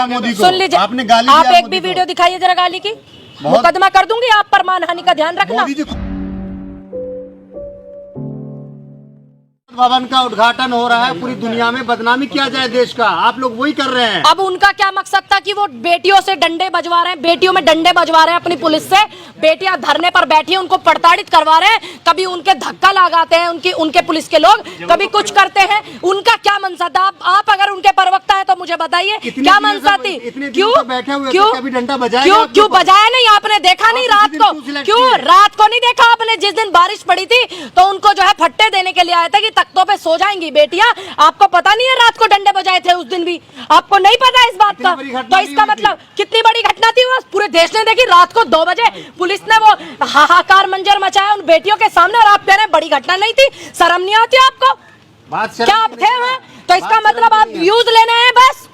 मोदी को। सुन लीजिए, आपने गाली आप दिया एक भी वीडियो दिखाइए जरा गाली की, मुकदमा कर दूंगी आप पर, मानहानि का ध्यान रखना। मोदी जी भवन का उद्घाटन हो रहा है, पूरी दुनिया में बदनामी किया जाए देश का, आप लोग वही कर रहे हैं। अब उनका क्या मकसद था कि वो बेटियों से डंडे बजवा रहे हैं, बेटियों में डंडे बजवा रहे हैं अपनी पुलिस से, बेटियां धरने पर बैठी हैं उनको प्रताड़ित करवा रहे हैं, कभी उनके धक्का लगाते हैं उनके पुलिस के लोग, कभी कुछ करते हैं। उनका क्या मंशा था? आप अगर उनके प्रवक्ता है तो मुझे बताइए क्या मंशा थी? क्यों बजाया नहीं आपने? देखा नहीं रात को? क्यों रात को नहीं देखा आपने? जिस दिन बारिश पड़ी थी तो उनको जो है फट्टे देने के लिए आए थे कि तख्तों पे सो जाएंगी बेटियां। आपको पता नहीं है रात को डंडे बजाए थे उस दिन भी? आपको नहीं पता इस बात का? तो इसका मतलब कितनी बड़ी घटना थी वो, पूरे देश ने देखी। रात को 2 बजे पुलिस ने वो हाहाकार मंजर मचाया उन बेटियों के सामने, और आप कह रहे हैं बड़ी घटना नहीं थी? शर्म नहीं आती आपको? क्या आप थे वहाँ? तो इसका मतलब आप व्यूज लेने हैं बस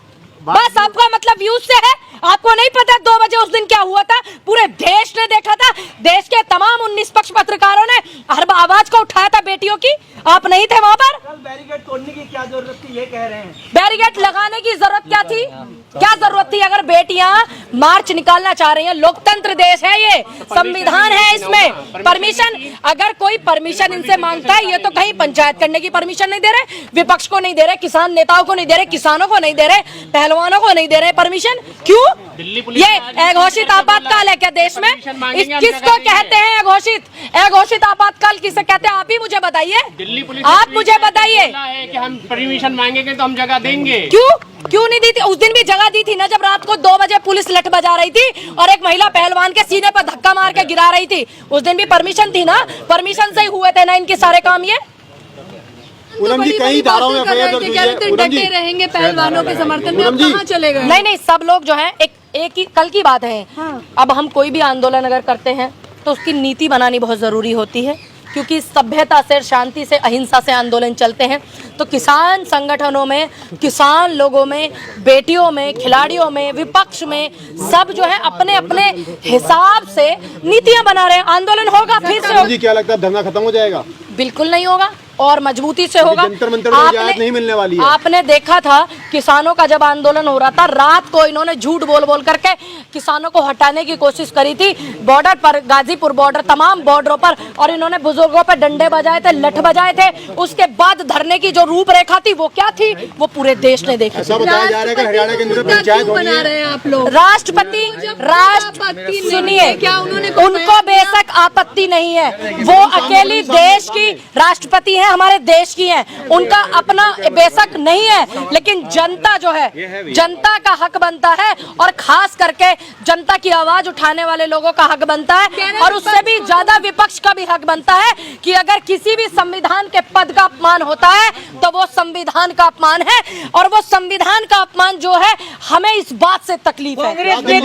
आपका मतलब व्यूज से है। आपको नहीं पता 2 बजे उस दिन क्या हुआ था? पूरे देश ने देखा था, देश के तमाम 19 निष्पक्ष पत्रकारों ने हर आवाज को उठाया था बेटियों की। आप नहीं थे वहाँ पर? कल बैरिकेड तोड़ने की क्या जरूरत थी ये कह रहे हैं? बैरिकेड लगाने की जरूरत क्या थी? क्या जरूरत थी? अगर बेटियां मार्च निकालना चाह रही हैं, लोकतंत्र देश है ये, संविधान है, इसमें परमिशन, अगर कोई परमिशन इनसे मांगता है, ये तो कहीं पंचायत करने की परमिशन नहीं दे रहे, विपक्ष को नहीं दे रहे, किसान नेताओं को नहीं दे रहे, किसानों को नहीं दे रहे, पहलवानों को नहीं दे रहे परमिशन। क्यों? ये अघोषित आपातकाल है क्या देश में? किसको कहते हैं अघोषित आपातकाल किसे कहते हैं? आप ही मुझे बताइए, आप मुझे बताइए। कि हम परमिशन मांगेंगे तो हम जगह देंगे। क्यों नहीं दी थी? उस दिन भी जगह दी थी ना, जब रात को 2 बजे पुलिस लठ बजा रही थी और एक महिला पहलवान के सीने पर धक्का मार के गिरा रही थी। उस दिन भी परमिशन थी ना, परमिशन से ही हुए थे ना इनके सारे काम। ये पूनम जी कई धाराओं में डटे रहेंगे पहलवानों के समर्थन में, कहाँ चले गए? नहीं, सब लोग जो है एक ही कल की बात है। अब हम कोई भी आंदोलन अगर करते हैं तो उसकी नीति बनानी बहुत जरूरी होती है, क्योंकि सभ्यता से, शांति से, अहिंसा से आंदोलन चलते हैं। तो किसान संगठनों में, किसान लोगों में, बेटियों में, खिलाड़ियों में, विपक्ष में, सब जो है अपने अपने हिसाब से नीतियां बना रहे हैं। आंदोलन होगा, फिर से होगा। क्या लगता है दंगा खत्म हो जाएगा? बिल्कुल नहीं होगा, और मजबूती से होगा। जंतर मंतर में इजाजत नहीं मिलने वाली है। आपने देखा था किसानों का जब आंदोलन हो रहा था, रात को इन्होंने झूठ बोल करके किसानों को हटाने की कोशिश करी थी बॉर्डर पर, गाजीपुर बॉर्डर, तमाम बॉर्डरों पर, और इन्होंने बुजुर्गों पर डंडे बजाए थे, लठ बजाए थे। उसके बाद धरने की जो रूपरेखा थी वो क्या थी, वो पूरे देश ने देखी। ऐसा बताया जा रहा है कि हरियाणा के अंदर पंचायत बना रहे हैं आप लोग? राष्ट्रपति सुनिए, क्या उन्होंने उनको बेशक आपत्ति नहीं है, वो अकेली देश की राष्ट्रपति है, हमारे देश की है, उनका अपना बेशक नहीं है, लेकिन जनता जो है, जनता का हक बनता है, और खास करके जनता की आवाज उठाने वाले लोगों का हक बनता है, और उससे भी ज्यादा विपक्ष का भी हक बनता है कि अगर किसी भी संविधान के पद का अपमान होता है तो वो संविधान का अपमान है, और वो संविधान का अपमान जो है, हमें इस बात से तकलीफ है। दिल्ली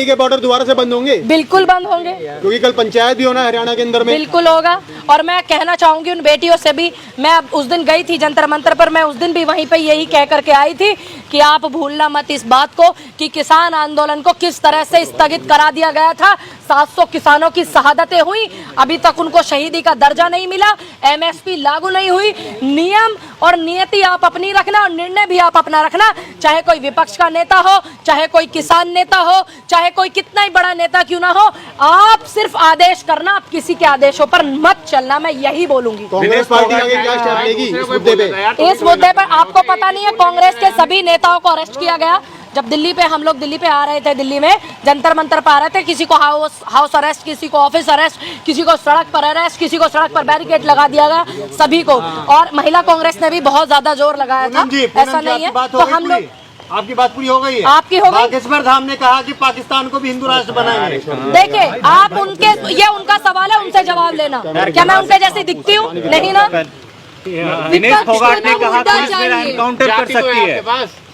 के बॉर्डर दोबारा से बंद होंगे? बिल्कुल बंद होंगे, क्योंकि कल पंचायत भी होना है हरियाणा के अंदर में। बिल्कुल होगा। और मैं कहना चाहूंगी उन बेटियों से भी, मैं उस दिन गई थी जंतर मंतर पर, मैं उस दिन भी वहीं पे यही कह करके आई थी कि आप भूलना मत इस बात को कि किसान आंदोलन को किस तरह से स्थगित करा दिया गया था। 700 किसानों की शहादतें हुई, अभी तक उनको शहीदी का दर्जा नहीं मिला, MSP लागू नहीं हुई। नियम और नियति आप अपनी रखना, और निर्णय भी आप अपना रखना, चाहे कोई विपक्ष का नेता हो, चाहे कोई किसान नेता हो, चाहे कोई कितना ही बड़ा नेता क्यों ना हो, आप सिर्फ आदेश करना, आप किसी के आदेशों पर मत चलना, मैं यही बोलूंगी। कांग्रेस पार्टी आगे क्या स्टेप लेगी इस मुद्दे पे? इस मुद्दे पर आपको पता नहीं है, कांग्रेस के सभी नेताओं को अरेस्ट किया गया। जब दिल्ली पे हम लोग दिल्ली पे आ रहे थे, दिल्ली में जंतर मंतर पर आ रहे थे, किसी को हाउस अरेस्ट, किसी को ऑफिस अरेस्ट, किसी को सड़क पर अरेस्ट, किसी को सड़क पर बैरिकेड लगा दिया गया, सभी को। और महिला कांग्रेस ने भी बहुत ज्यादा जोर लगाया था। ऐसा नहीं है तो हम लोग, आपकी बात पूरी हो गई है? आपकी हो गई। बागेश्वर धाम ने कहा कि पाकिस्तान को भी हिंदू राष्ट्र बनाएंगे। देखिए, आप उनके, ये उनका सवाल है, उनसे जवाब लेना। क्या मैं उनके जैसी दिखती हूँ? नहीं ना। दिनेश फोगाट ने कहा पुलिस मेरा एनकाउंटर कर सकती है।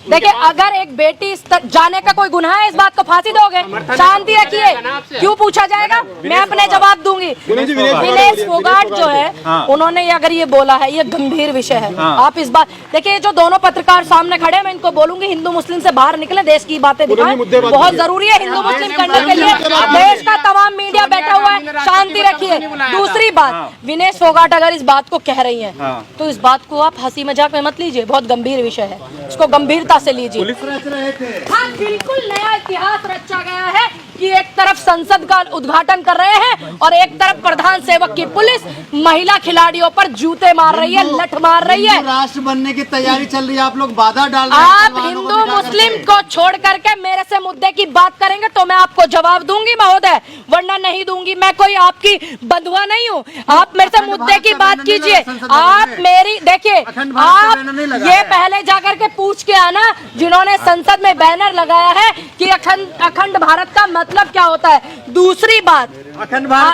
देखिए, अगर एक बेटी जाने का कोई गुनाह है, इस बात को फांसी दोगे? शांति रखिए, क्यों पूछा जाएगा? मैं अपने जवाब दूंगी। दिनेश फोगाट जो है, उन्होंने अगर ये बोला है, ये गंभीर विषय है। आप इस बात देखिए, जो दोनों पत्रकार सामने खड़े, मैं इनको बोलूंगी हिंदू मुस्लिम से बाहर निकले, देश की बातें दिखाएं, बहुत जरूरी है हिंदू मुस्लिम करने के लिए, देश का सारा तमाम मीडिया बैठा हुआ है, शांति रखिए। दूसरी बात, विनेश फोगाट अगर इस बात को कह रही हैं तो इस बात को आप हंसी मजाक में मत लीजिए, बहुत गंभीर विषय है, इसको गंभीरता से लीजिए। हाँ, बिल्कुल नया इतिहास रचा गया है कि एक तरफ संसद का उद्घाटन कर रहे हैं और एक तरफ प्रधान सेवक की पुलिस महिला खिलाड़ियों पर जूते मार रही है, लठ मार रही है। राष्ट्र बनने की तैयारी चल रही है, आप लोग बाधा डाल रहे हैं। आप हिंदू मुस्लिम को छोड़ करके मेरे से मुद्दे की बात करेंगे तो मैं आपको जवाब दूंगी महोदय, वरना नहीं दूंगी। मैं कोई आपकी बंधुआ नहीं हूँ। आप मेरे से मुद्दे की बात कीजिए। आप मेरी देखिए, आप ये पहले जाकर के पूछ के आना जिन्होंने संसद में बैनर लगाया है कि अखंड भारत का मतलब क्या होता है। दूसरी बात,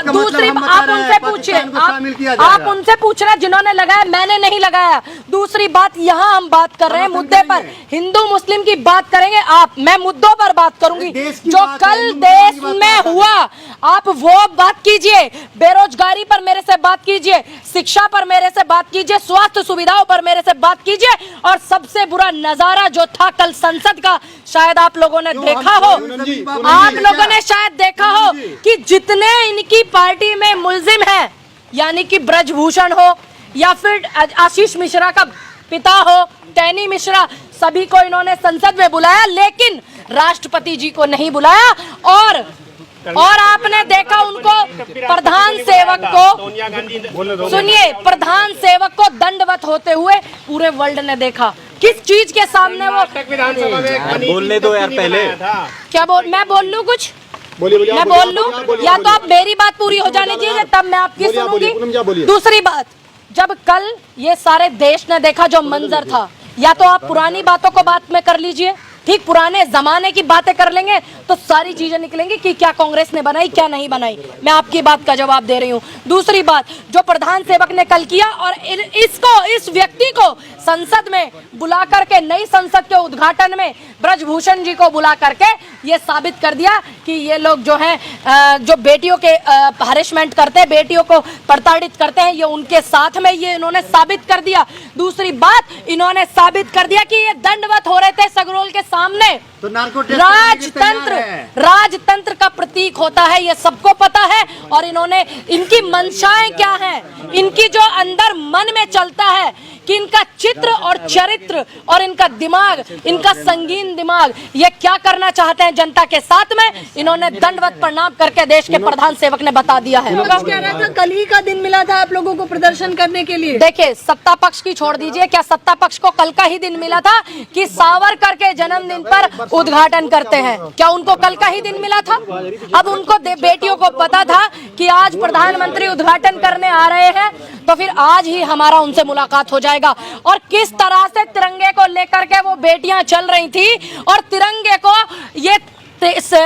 दूसरी आप उनसे पूछिए, आप उनसे पूछना जिन्होंने लगाया, मैंने नहीं लगाया। दूसरी बात, यहाँ हम बात कर रहे हैं मुद्दे पर, हिंदू मुस्लिम की बात करेंगे आप, मैं मुद्दों पर बात करूंगी जो कल देश में हुआ। आप वो बात कीजिए, बेरोजगारी पर मेरे से बात कीजिए, शिक्षा पर मेरे से बात कीजिए, स्वास्थ्य सुविधाओं पर मेरे से बात कीजिए। और सबसे बुरा नजारा जो था कल संसद का, शायद आप लोगों ने देखा हो, आप लोगों ने शायद देखा हो कि जितने इनकी पार्टी में मुलजिम हैं, यानी कि ब्रजभूषण हो या फिर आशीष मिश्रा का पिता हो टैनी मिश्रा, सभी को इन्होंने संसद में बुलाया, लेकिन राष्ट्रपति जी को नहीं बुलाया। और आपने देखा उनको प्रधान सेवक को, सुनिए, प्रधान सेवक को दंडवत होते हुए पूरे वर्ल्ड ने देखा। किस चीज के सामने वो, बोलने दो यार पहले। क्या मैं बोल लूं कुछ? मैं बोल लूं या तो आप मेरी बात पूरी हो जानी चाहिए तब मैं आपकी सुनूंगी। दूसरी बात, जब कल ये सारे देश ने देखा जो मंजर था, या तो आप पुरानी बातों को बात में कर लीजिए, ठीक, पुराने जमाने की बातें कर लेंगे तो सारी चीजें निकलेंगी कि क्या कांग्रेस ने बनाई क्या नहीं बनाई। मैं आपकी बात का जवाब दे रही हूँ। दूसरी बात, जो प्रधान सेवक ने कल किया और इस व्यक्ति को संसद में बुला करके, नई संसद के उद्घाटन में ब्रजभूषण जी को बुला करके ये साबित कर दिया कि ये लोग जो हैं, जो बेटियों के हरेसमेंट करते हैं, बेटियों को प्रताड़ित करते हैं, ये उनके साथ में, ये इन्होंने साबित कर दिया। दूसरी बात, इन्होंने साबित कर दिया कि ये दंडवत हो रहे थे सगरोल के सामने। तो राजतंत्र का प्रतीक होता है, ये सबको पता है। और इन्होंने, इनकी मंशाएं क्या हैं, इनकी जो अंदर मन में चलता है कि इनका चित्र और चरित्र और इनका दिमाग, इनका संगीन दिमाग, ये क्या करना चाहते हैं जनता के साथ में, इन्होंने दंडवत प्रणाम करके देश के प्रधान सेवक ने बता दिया है। कह रहा था कल ही का दिन मिला था आप लोगों को प्रदर्शन करने के लिए। देखिए, सत्ता पक्ष की छोड़ दीजिए, क्या सत्ता पक्ष को कल का ही दिन मिला था कि सावरकर के जन्मदिन पर उद्घाटन करते हैं? क्या उनको कल का ही दिन मिला था? अब उनको बेटियों को पता था कि आज प्रधानमंत्री उद्घाटन करने आ रहे हैं, तो फिर आज ही हमारा उनसे मुलाकात हो जाएगा। और किस तरह से तिरंगे को लेकर के वो बेटियां चल रही थी और तिरंगे को ये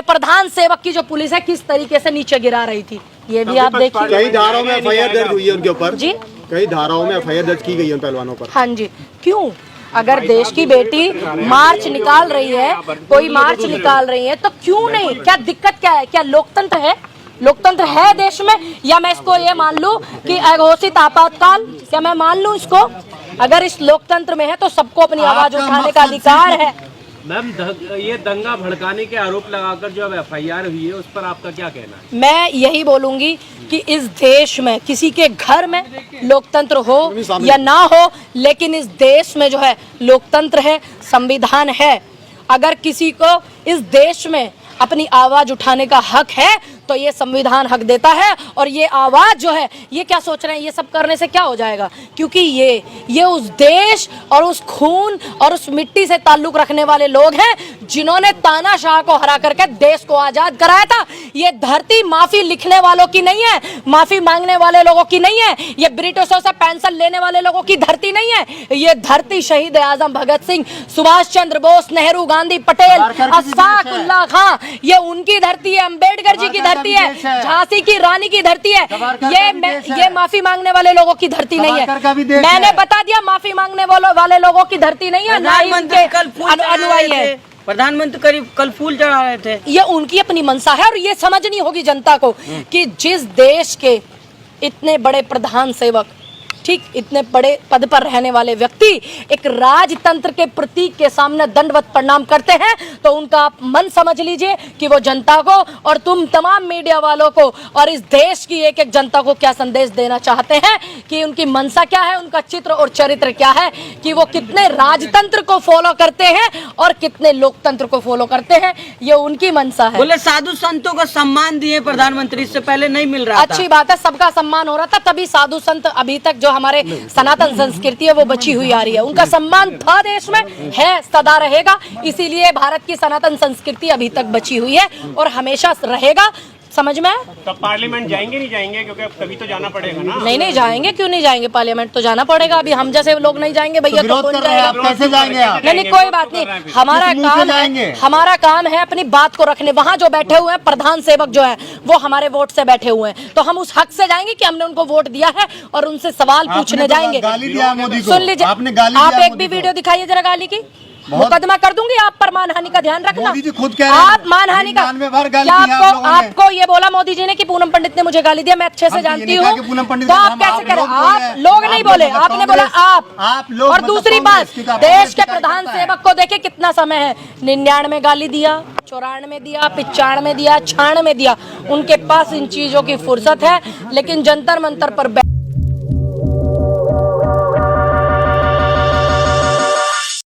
प्रधान सेवक की जो पुलिस है किस तरीके से नीचे गिरा रही थी, ये भी आप देखिए। कई धाराओं में एफआईआर दर्ज हुई है उनके ऊपर जी, कई धाराओं में एफआईआर दर्ज की गई है उन पहलवानों पर। हाँ जी, क्यों? अगर देश की बेटी मार्च निकाल रही है, कोई मार्च निकाल रही है, तो क्यों नहीं? क्या दिक्कत क्या है? क्या लोकतंत्र है? लोकतंत्र है देश में? या मैं इसको ये मान लूं कि अघोषित आपातकाल, क्या मैं मान लूं इसको? अगर इस लोकतंत्र में है तो सबको अपनी आवाज उठाने का अधिकार है। मैम, ये दंगा भड़काने के आरोप लगाकर जो अब एफआईआर हुई है उस पर आपका क्या कहना है? मैं यही बोलूंगी कि इस देश में किसी के घर में लोकतंत्र हो या ना हो, लेकिन इस देश में जो है लोकतंत्र है, संविधान है। अगर किसी को इस देश में अपनी आवाज उठाने का हक है तो ये संविधान हक देता है। और ये आवाज जो है, ये क्या सोच रहे हैं, ये सब करने से क्या हो जाएगा? क्योंकि ये उस देश और उस खून और उस मिट्टी से ताल्लुक रखने वाले लोग हैं जिन्होंने तानाशाह को हरा करके देश को आजाद कराया था। ये धरती माफी लिखने वालों की नहीं है, माफी मांगने वाले लोगों की नहीं है, ये ब्रिटिशों से पेंशन लेने वाले लोगों की धरती नहीं है। ये धरती शहीद आजम भगत सिंह, सुभाष चंद्र बोस, नेहरू, गांधी, पटेल, अशफाक उल्लाह खां, ये उनकी धरती है। अम्बेडकर जी की धरती है, झांसी की रानी की धरती है। ये माफी मांगने वाले लोगों की धरती नहीं है। मैंने बता दिया, माफी मांगने वाले लोगों की धरती नहीं है, ना ही उनके अनुयायी है। प्रधानमंत्री करीब कल फूल चढ़ा रहे थे। ये उनकी अपनी मंशा है और ये समझनी होगी जनता को कि जिस देश के इतने बड़े प्रधान सेवक, ठीक इतने बड़े पद पर रहने वाले व्यक्ति एक राजतंत्र के प्रतीक के सामने दंडवत प्रणाम करते हैं, तो उनका आप मन समझ लीजिए कि वो जनता को और तुम तमाम मीडिया वालों को और इस देश की एक एक जनता को क्या संदेश देना चाहते हैं, कि उनकी मनसा क्या है, उनका चित्र और चरित्र क्या है, कि वो कितने राजतंत्र को फॉलो करते हैं और कितने लोकतंत्र को फॉलो करते हैं, ये उनकी मनसा है। बोले साधु संतों को सम्मान दिए प्रधानमंत्री, इससे पहले नहीं मिल रहा था। अच्छी बात है, सबका सम्मान हो रहा था, तभी साधु संत अभी तक जो हमारे सनातन संस्कृति है वो बची हुई आ रही है। उनका सम्मान था देश में, है, सदा रहेगा, इसीलिए भारत की सनातन संस्कृति अभी तक बची हुई है और हमेशा रहेगा। समझ में? तो पार्लियामेंट जाएंगे नहीं जाएंगे, क्योंकि अब कभी तो जाना पड़ेगा ना। नहीं जाएंगे, क्यों नहीं जाएंगे, पार्लियामेंट तो जाना पड़ेगा। अभी हम जैसे लोग नहीं जाएंगे भैया, तो कौन जाएगा? आप कैसे जाएंगे? आप नहीं, कोई बात नहीं, हमारा काम है अपनी बात को रखने। वहाँ जो बैठे हुए हैं प्रधान सेवक जो है वो हमारे वोट से बैठे हुए हैं, तो हम उस हक से जाएंगे कि हमने उनको वोट दिया है और उनसे सवाल पूछने जाएंगे। सुन लीजिए, आप एक भी वीडियो दिखाइए जरा गाली की, मुकदमा कर दूंगी आप पर। मानहानि का ध्यान रखना। मोदी जी खुद कह रहे हैं, आप मानहानि का क्या आपको ये बोला मोदी जी ने कि पूनम पंडित ने मुझे गाली दिया? मैं अच्छे से जानती हूँ, तो आप कैसे करें? आप लोग नहीं बोले, आपने बोला आप लोग। और दूसरी बात, देश के प्रधान सेवक को देखे कितना समय है, 99 गाली दिया, 94 दिया, 95 दिया, 96 दिया। उनके पास इन चीजों की फुर्सत है, लेकिन जंतर मंतर पर